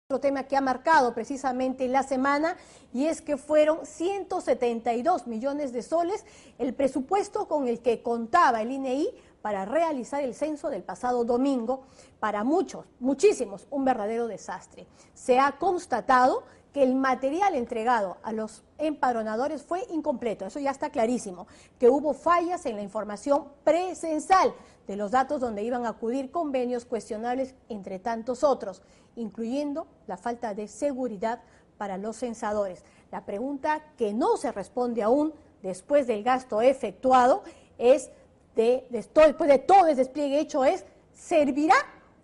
Otro tema que ha marcado precisamente la semana, y es que fueron 172 millones de soles el presupuesto con el que contaba el INEI para realizar el censo del pasado domingo. Para muchos, muchísimos, un verdadero desastre. Se ha constatado que el material entregado a los empadronadores fue incompleto, eso ya está clarísimo, que hubo fallas en la información precensal de los datos donde iban a acudir convenios cuestionables, entre tantos otros, incluyendo la falta de seguridad para los censadores. La pregunta que no se responde aún después del gasto efectuado es, después de todo el despliegue hecho, es, ¿servirá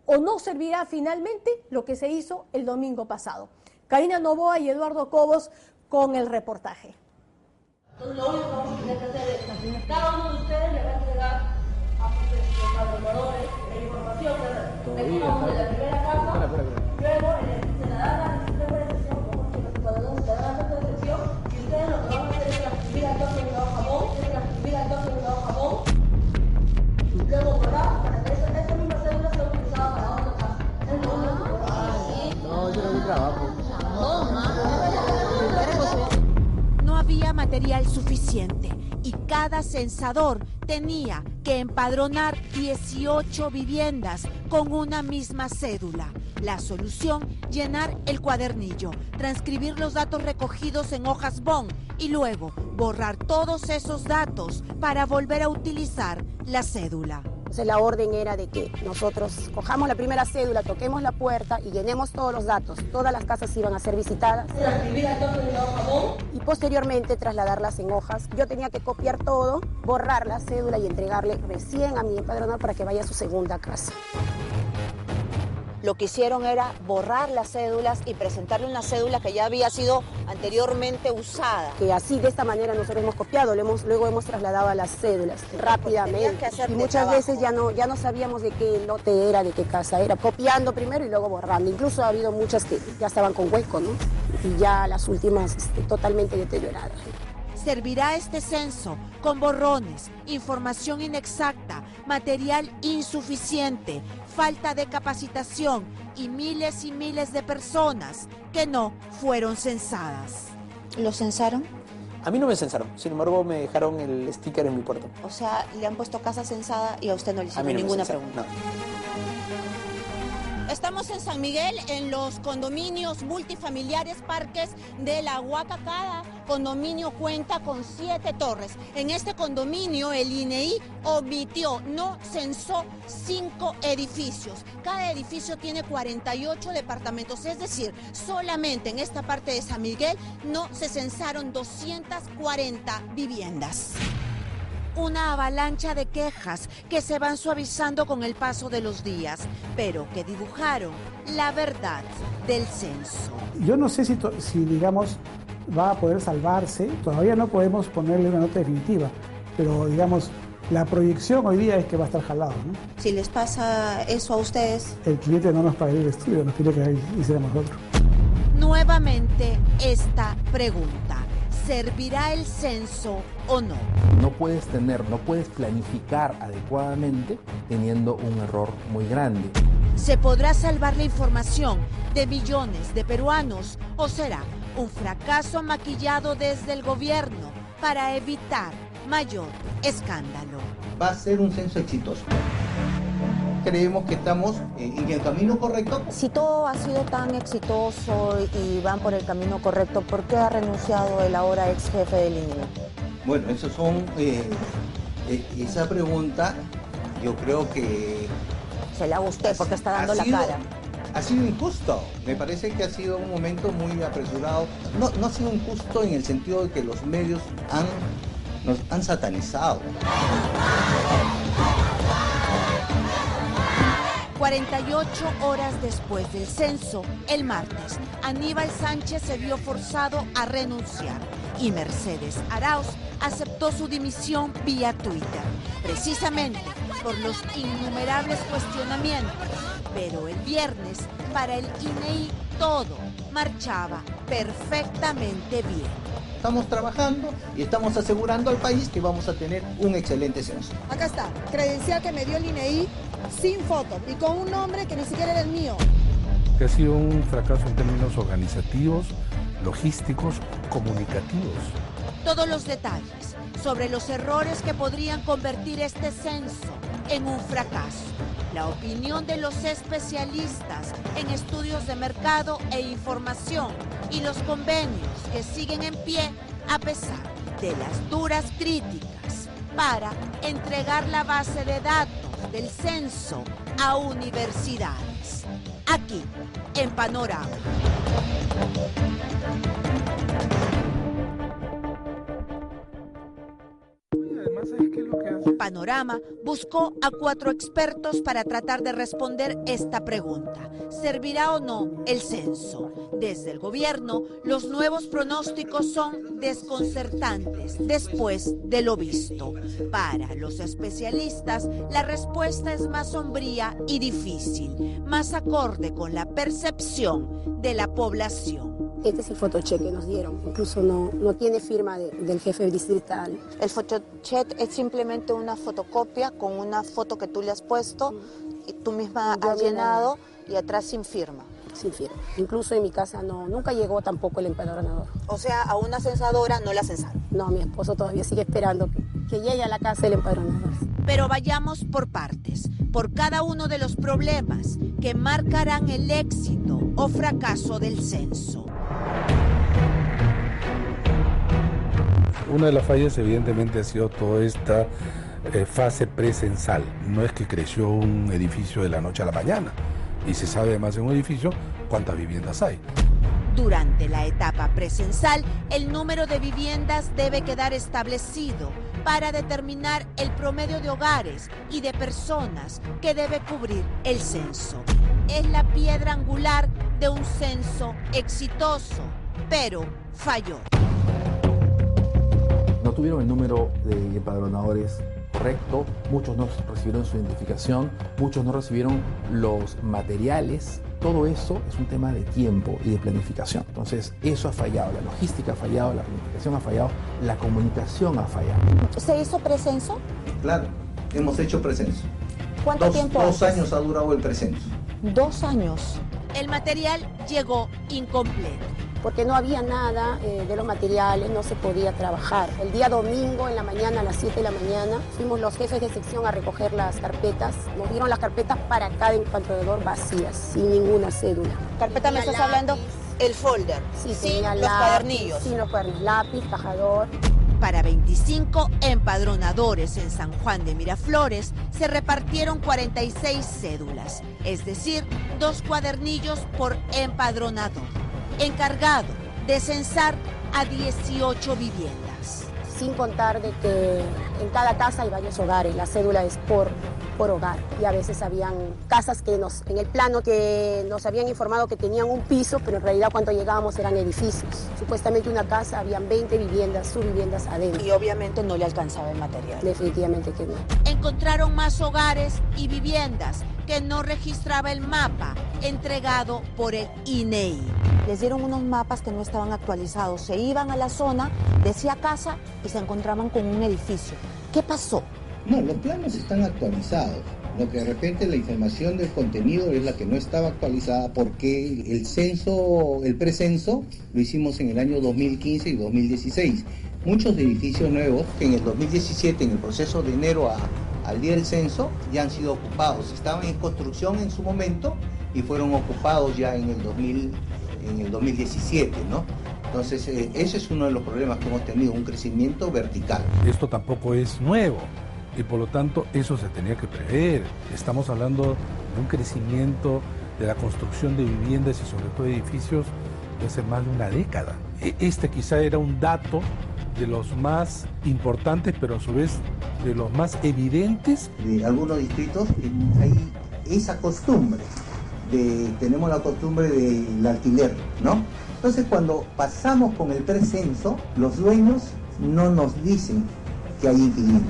o no servirá finalmente lo que se hizo el domingo pasado? Karina Novoa y Eduardo Cobos con el reportaje. Entonces, lo único que vamos a tener que hacer es, cada uno de ustedes le va a entregar a sus empadronadores la información de cada uno de la primera capa, luego se la dan a la sistema de sesión, como los empadronadores se la dan a la sesión, y ustedes lo que van a hacer es transcribir al toque de un jamón, y luego borrar para que esa misma cédula sea utilizada para otra casa. No, yo no vi trabajo. No había material suficiente y cada censador tenía que empadronar 18 viviendas con una misma cédula. La solución, llenar el cuadernillo, transcribir los datos recogidos en hojas bond y luego borrar todos esos datos para volver a utilizar la cédula. Entonces la orden era de que nosotros cojamos la primera cédula, toquemos la puerta y llenemos todos los datos. Todas las casas iban a ser visitadas. Y posteriormente trasladarlas en hojas. Yo tenía que copiar todo, borrar la cédula y entregarle recién a mi empadronador para que vaya a su segunda casa. Lo que hicieron era borrar las cédulas y presentarle una cédula que ya había sido anteriormente usada. Que así, de esta manera, nosotros hemos copiado, luego hemos trasladado a las cédulas rápidamente. Y muchas veces ya no sabíamos de qué lote era, de qué casa era. Copiando primero y luego borrando. Incluso ha habido muchas que ya estaban con hueco, ¿no? Y ya las últimas totalmente deterioradas. ¿Servirá este censo con borrones, información inexacta, material insuficiente, falta de capacitación y miles de personas que no fueron censadas? ¿Lo censaron? A mí no me censaron, sin embargo me dejaron el sticker en mi puerta. O sea, le han puesto casa censada y a usted no le hicieron ninguna pregunta. No. Estamos en San Miguel, en los condominios multifamiliares Parques de la Huacacada. Condominio cuenta con 7 torres. En este condominio el INEI omitió, no censó 5 edificios. Cada edificio tiene 48 departamentos, es decir, solamente en esta parte de San Miguel no se censaron 240 viviendas. Una avalancha de quejas que se van suavizando con el paso de los días, pero que dibujaron la verdad del censo. Yo no sé si digamos, va a poder salvarse, todavía no podemos ponerle una nota definitiva, pero digamos, la proyección hoy día es que va a estar jalado, ¿no? Si les pasa eso a ustedes, el cliente no nos pagaría el estudio, nos pide que hiciéramos otro. Nuevamente esta pregunta. ¿Servirá el censo o no? No puedes planificar adecuadamente teniendo un error muy grande. ¿Se podrá salvar la información de millones de peruanos o será un fracaso maquillado desde el gobierno para evitar mayor escándalo? Va a ser un censo exitoso. Creemos que estamos en el camino correcto. Si todo ha sido tan exitoso y van por el camino correcto, ¿por qué ha renunciado el ahora ex jefe del INEI? Bueno, esa pregunta yo creo que... Se la haga usted porque está dando la cara. Ha sido injusto, me parece que ha sido un momento muy apresurado. No ha sido injusto en el sentido de que los medios nos han satanizado. 48 horas después del censo, el martes, Aníbal Sánchez se vio forzado a renunciar y Mercedes Arauz aceptó su dimisión vía Twitter, precisamente por los innumerables cuestionamientos. Pero el viernes, para el INEI, todo marchaba perfectamente bien. Estamos trabajando y estamos asegurando al país que vamos a tener un excelente censo. Acá está, credencial que me dio el INEI sin foto y con un nombre que ni siquiera era el mío. que ha sido un fracaso en términos organizativos, logísticos, comunicativos. Todos los detalles sobre los errores que podrían convertir este censo en un fracaso. La opinión de los especialistas en estudios de mercado e información y los convenios que siguen en pie a pesar de las duras críticas para entregar la base de datos del censo a universidades. Aquí, en Panorama. Panorama buscó a 4 expertos para tratar de responder esta pregunta. ¿Servirá o no el censo? Desde el gobierno, los nuevos pronósticos son desconcertantes después de lo visto. Para los especialistas, la respuesta es más sombría y difícil, más acorde con la percepción de la población. Este es el photocheck que nos dieron, incluso no tiene firma del jefe distrital. El photocheck es simplemente una fotocopia con una foto que tú le has puesto y tú misma has llenado y atrás sin firma. Sin firma. Incluso en mi casa nunca llegó tampoco el empadronador. O sea, a una censadora no la censaron. No, mi esposo todavía sigue esperando que llegue a la casa el empadronador. Pero vayamos por partes, por cada uno de los problemas que marcarán el éxito o fracaso del censo. Una de las fallas evidentemente ha sido toda esta fase precensal. No es que creció un edificio de la noche a la mañana y se sabe además en un edificio cuántas viviendas hay. Durante la etapa precensal, el número de viviendas debe quedar establecido para determinar el promedio de hogares y de personas que debe cubrir el censo. Es la piedra angular de un censo exitoso, pero falló. No tuvieron el número de empadronadores correcto, muchos no recibieron su identificación, muchos no recibieron los materiales. Todo eso es un tema de tiempo y de planificación. Entonces, eso ha fallado, la logística ha fallado, la planificación ha fallado, la comunicación ha fallado. ¿Se hizo precenso? Claro, hemos hecho precenso. ¿Cuánto tiempo? 2 años ha durado el precenso. 2 años. El material llegó incompleto. Porque no había nada de los materiales, no se podía trabajar. El día domingo en la mañana, a las 7 de la mañana, fuimos los jefes de sección a recoger las carpetas. Nos dieron las carpetas para cada empadronador vacías, sin ninguna cédula. ¿Carpeta me estás hablando? El folder. Sí, sin tenía los lápiz, cuadernillos. Sin los cuadernillos, lápiz, cajador. Para 25 empadronadores en San Juan de Miraflores se repartieron 46 cédulas, es decir, 2 cuadernillos por empadronador, encargado de censar a 18 viviendas. Sin contar de que en cada casa hay varios hogares, la cédula es por hogar. Y a veces habían casas que en el plano que nos habían informado que tenían un piso, pero en realidad cuando llegábamos eran edificios. Supuestamente una casa, habían 20 viviendas, subviviendas adentro. Y obviamente no le alcanzaba el material. Definitivamente que no. Encontraron más hogares y viviendas que no registraba el mapa entregado por el INEI. Les dieron unos mapas que no estaban actualizados. Se iban a la zona, decía casa y se encontraban con un edificio. ¿Qué pasó? No, los planos están actualizados. Lo que de repente la información del contenido es la que no estaba actualizada porque el censo, el precenso, lo hicimos en el año 2015 y 2016. Muchos edificios nuevos que en el 2017, en el proceso de enero al día del censo, ya han sido ocupados. Estaban en construcción en su momento y fueron ocupados ya en el 2017, ¿no? Entonces, ese es uno de los problemas que hemos tenido, un crecimiento vertical. Esto tampoco es nuevo y por lo tanto eso se tenía que prever. Estamos hablando de un crecimiento de la construcción de viviendas y sobre todo edificios de hace más de una década. Este quizá era un dato de los más importantes, pero a su vez de los más evidentes. De algunos distritos hay esa costumbre, tenemos la costumbre del alquiler, ¿no? Entonces cuando pasamos con el precenso, los dueños no nos dicen que hay inquilinos.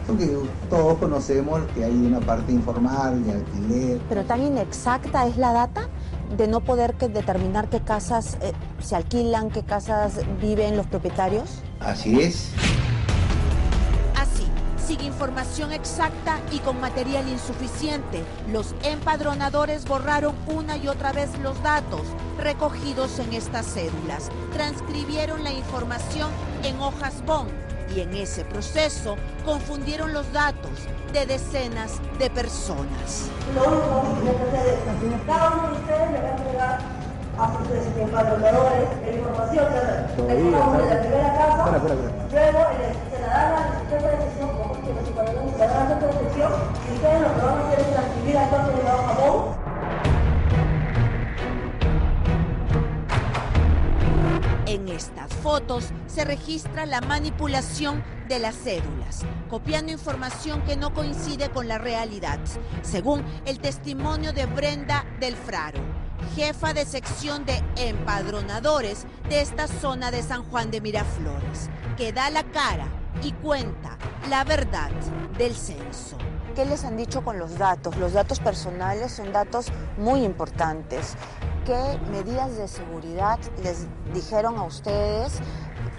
Porque todos conocemos que hay una parte informal de alquiler. Pero tan inexacta es la data de no poder determinar qué casas se alquilan, qué casas viven los propietarios. Así es. Así, Sin información exacta y con material insuficiente, los empadronadores borraron una y otra vez los datos recogidos en estas cédulas, transcribieron la información en hojas bond y en ese proceso confundieron los datos de decenas de personas. Lo único que vamos a tener que hacer es, cada uno de ustedes le va a entregar a sus empadronadores la información de la primera casa, luego se la da a la asistente de sección, como que los empadronadores se la da a la asistente de sección, y ustedes lo que van a hacer es transcribir al caso de la hoja bond. En estas fotos se registra la manipulación de las cédulas, copiando información que no coincide con la realidad, según el testimonio de Brenda del Fraro, jefa de sección de empadronadores de esta zona de San Juan de Miraflores, que da la cara y cuenta la verdad del censo. ¿Qué les han dicho con los datos? Los datos personales son datos muy importantes. ¿Qué medidas de seguridad les dijeron a ustedes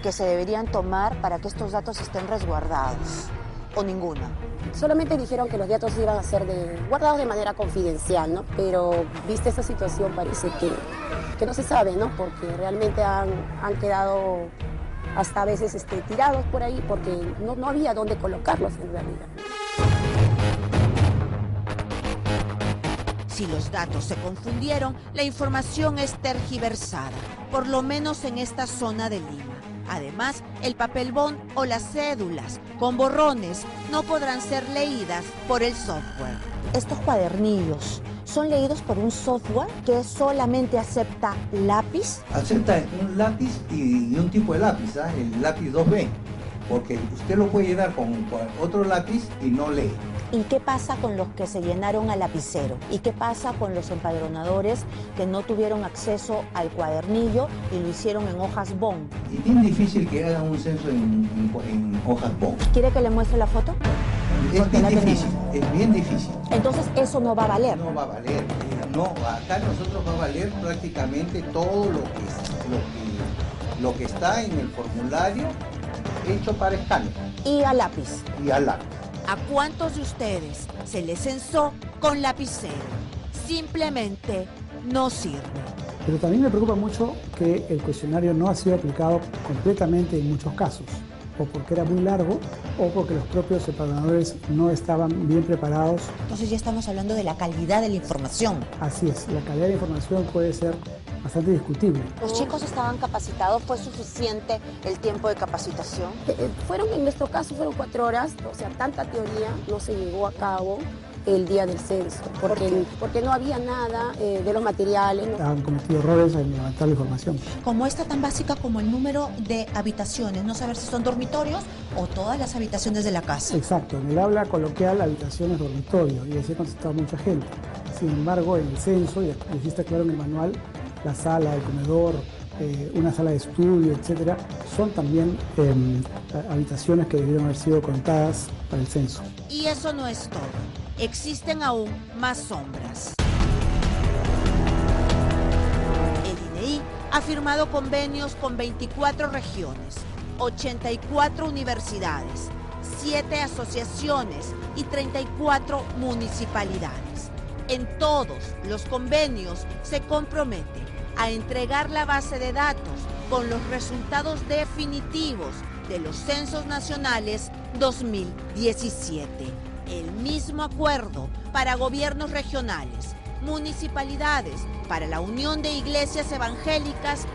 que se deberían tomar para que estos datos estén resguardados? ¿O ninguna? Solamente dijeron que los datos iban a ser guardados de manera confidencial, ¿no? Pero vista esta situación parece que no se sabe, ¿no? Porque realmente han quedado hasta a veces tirados por ahí porque no había dónde colocarlos en realidad. Si los datos se confundieron, la información es tergiversada, por lo menos en esta zona de Lima. Además, el papel bond o las cédulas con borrones no podrán ser leídas por el software. Estos cuadernillos son leídos por un software que solamente acepta lápiz. Acepta un lápiz y un tipo de lápiz, ¿eh? El lápiz 2B, porque usted lo puede llenar con otro lápiz y no lee. ¿Y qué pasa con los que se llenaron a lapicero? ¿Y qué pasa con los empadronadores que no tuvieron acceso al cuadernillo y lo hicieron en hojas bond? Es bien difícil que hagan un censo en hojas bond. ¿Quiere que le muestre la foto? Es bien difícil. Entonces eso no va a valer. No va a valer. No, acá nosotros va a valer prácticamente todo lo que está en el formulario hecho para escáner. Y a lápiz. Y a lápiz. ¿A cuántos de ustedes se les censó con lapicero? Simplemente no sirve. Pero también me preocupa mucho que el cuestionario no ha sido aplicado completamente en muchos casos, o porque era muy largo, o porque los propios empadronadores no estaban bien preparados. Entonces ya estamos hablando de la calidad de la información. Así es, la calidad de la información puede ser bastante discutible. ¿Los chicos estaban capacitados? ¿Fue suficiente el tiempo de capacitación? En nuestro caso fueron 4 horas, o sea, tanta teoría no se llevó a cabo el día del censo, porque no había nada de los materiales. ¿No? Han cometido errores en levantar la información. Como esta tan básica como el número de habitaciones, no saber si son dormitorios o todas las habitaciones de la casa. Exacto, en el habla coloquial habitaciones dormitorio, y así ha contestado mucha gente. Sin embargo, en el censo, y aquí está claro en el manual, la sala, el comedor, una sala de estudio, etcétera, son también habitaciones que debieron haber sido contadas para el censo. Y eso no es todo. Existen aún más sombras. El INEI ha firmado convenios con 24 regiones, 84 universidades, 7 asociaciones y 34 municipalidades. En todos los convenios se compromete a entregar la base de datos con los resultados definitivos de los censos nacionales 2017. El mismo acuerdo para gobiernos regionales, municipalidades, para la Unión de Iglesias Evangélicas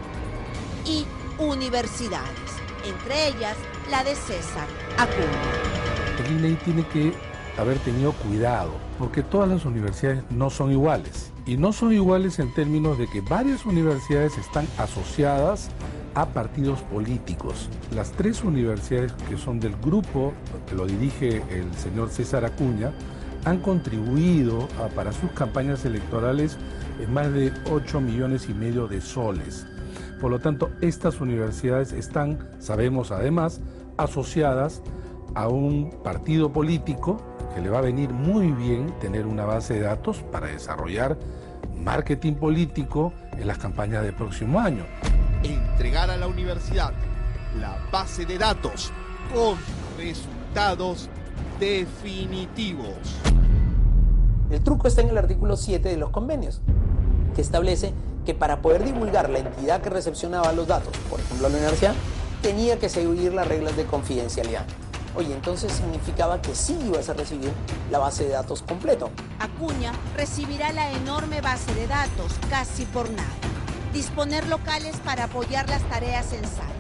y universidades, entre ellas la de César Acuña. El INEI tiene que haber tenido cuidado, porque todas las universidades no son iguales. Y no son iguales en términos de que varias universidades están asociadas a partidos políticos. Las 3 universidades que son del grupo, que lo dirige el señor César Acuña, han contribuido para sus campañas electorales en más de 8,5 millones de soles. Por lo tanto, estas universidades están, sabemos además, asociadas a un partido político que le va a venir muy bien tener una base de datos para desarrollar marketing político en las campañas del próximo año. Entregar a la universidad la base de datos con resultados definitivos. El truco está en el artículo 7 de los convenios, que establece que para poder divulgar la entidad que recepcionaba los datos, por ejemplo la universidad, tenía que seguir las reglas de confidencialidad. Oye, entonces significaba que sí ibas a recibir la base de datos completo. Acuña recibirá la enorme base de datos casi por nada. Disponer locales para apoyar las tareas censales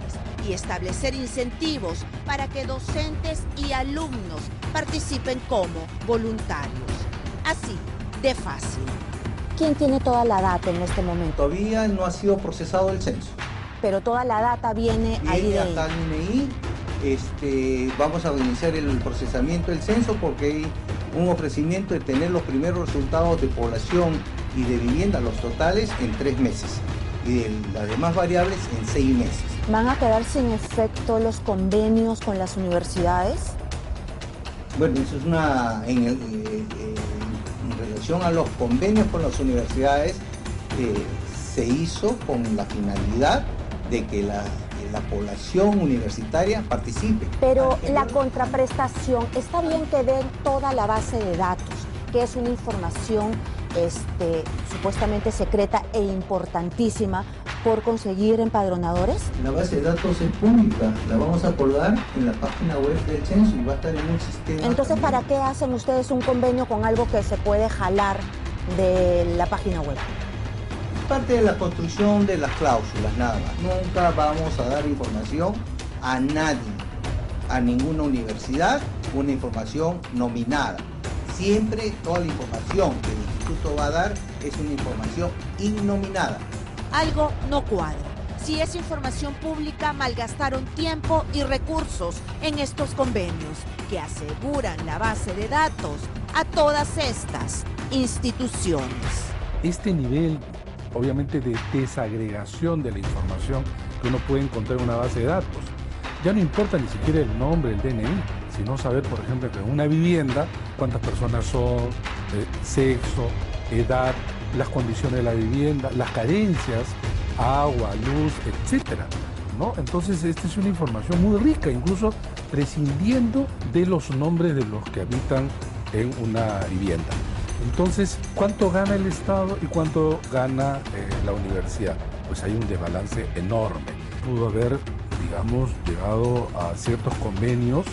y establecer incentivos para que docentes y alumnos participen como voluntarios. Así de fácil. ¿Quién tiene toda la data en este momento? Todavía no ha sido procesado el censo. Pero toda la data viene al Viene INEI. hasta el INEI. Vamos a iniciar el procesamiento del censo porque hay un ofrecimiento de tener los primeros resultados de población y de vivienda, los totales, en 3 meses. Y de las demás variables en 6 meses. ¿Van a quedar sin efecto los convenios con las universidades? Bueno, eso es en relación a los convenios con las universidades, se hizo con la finalidad de que la población universitaria participe. Pero la contraprestación, está bien que den toda la base de datos, que es una información supuestamente secreta e importantísima por conseguir empadronadores. La base de datos es pública, la vamos a colgar en la página web del censo y va a estar en un sistema. Entonces, ¿para qué hacen ustedes un convenio con algo que se puede jalar de la página web? Parte de la construcción de las cláusulas, nada más. Nunca vamos a dar información a nadie, a ninguna universidad, una información nominada. Siempre toda la información que el instituto va a dar es una información innominada. Algo no cuadra. Si es información pública, malgastaron tiempo y recursos en estos convenios que aseguran la base de datos a todas estas instituciones. Este nivel, obviamente, de desagregación de la información que uno puede encontrar en una base de datos, ya no importa ni siquiera el nombre, el DNI, sino saber, por ejemplo, que en una vivienda, cuántas personas son, sexo, edad, las condiciones de la vivienda, las carencias, agua, luz, etcétera, ¿no? Entonces, esta es una información muy rica, incluso prescindiendo de los nombres de los que habitan en una vivienda. Entonces, ¿cuánto gana el Estado y cuánto gana la universidad? Pues hay un desbalance enorme. Pudo haber, digamos, llegado a ciertos convenios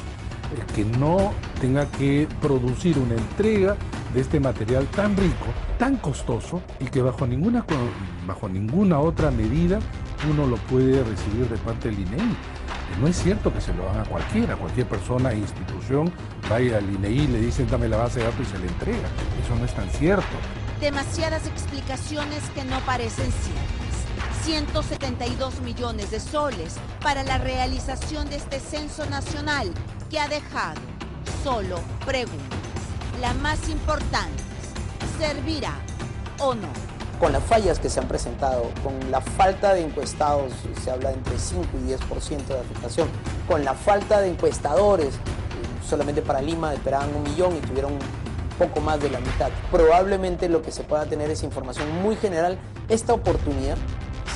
que no tenga que producir una entrega de este material tan rico, tan costoso, y que bajo ninguna otra medida uno lo puede recibir de parte del INEI. No es cierto que se lo haga cualquier persona e institución vaya al INEI, le dicen dame la base de datos y se le entrega. Eso no es tan cierto. Demasiadas explicaciones que no parecen ciertas. 172 millones de soles para la realización de este censo nacional que ha dejado solo preguntas. La más importante, ¿servirá o no? Con las fallas que se han presentado, con la falta de encuestados, se habla de entre 5 y 10% de afectación, con la falta de encuestadores, solamente para Lima esperaban 1 millón y tuvieron poco más de la mitad. Probablemente lo que se pueda tener es información muy general. Esta oportunidad,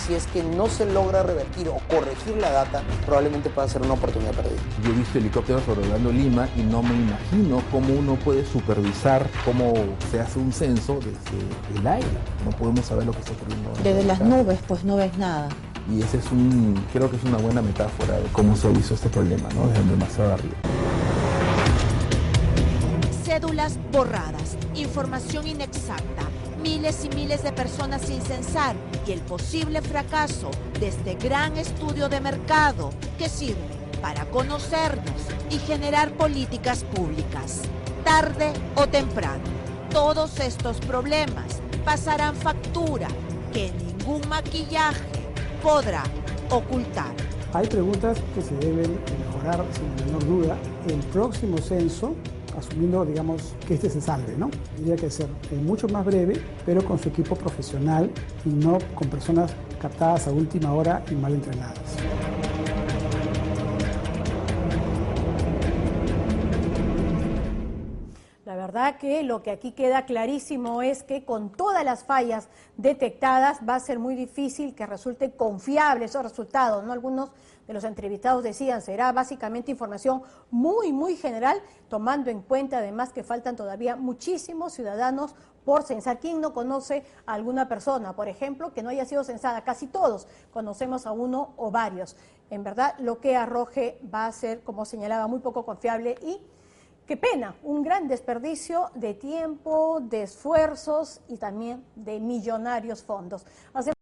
si es que no se logra revertir o corregir la data, probablemente pueda ser una oportunidad perdida. Yo he visto helicópteros sobrevolando Lima y no me imagino cómo uno puede supervisar cómo se hace un censo desde el aire. No podemos saber lo que está ocurriendo. Desde las nubes, pues no ves nada. Y ese es creo que es una buena metáfora de cómo se hizo este problema, ¿no? Desde demasiado arriba. Cédulas borradas, información inexacta, miles y miles de personas sin censar y el posible fracaso de este gran estudio de mercado que sirve para conocernos y generar políticas públicas. Tarde o temprano, todos estos problemas pasarán factura que ningún maquillaje podrá ocultar. Hay preguntas que se deben mejorar sin menor duda. El próximo censo, asumiendo, digamos, que este se salve, ¿no? Tendría que ser mucho más breve, pero con su equipo profesional y no con personas captadas a última hora y mal entrenadas. La verdad verdad que lo que aquí queda clarísimo es que con todas las fallas detectadas va a ser muy difícil que resulte confiable esos resultados, ¿no? Algunos de los entrevistados decían, será básicamente información muy general, tomando en cuenta además que faltan todavía muchísimos ciudadanos por censar. ¿Quién no conoce a alguna persona, por ejemplo, que no haya sido censada? Casi todos conocemos a uno o varios. En verdad, lo que arroje va a ser, como señalaba, muy poco confiable y qué pena, un gran desperdicio de tiempo, de esfuerzos y también de millonarios fondos.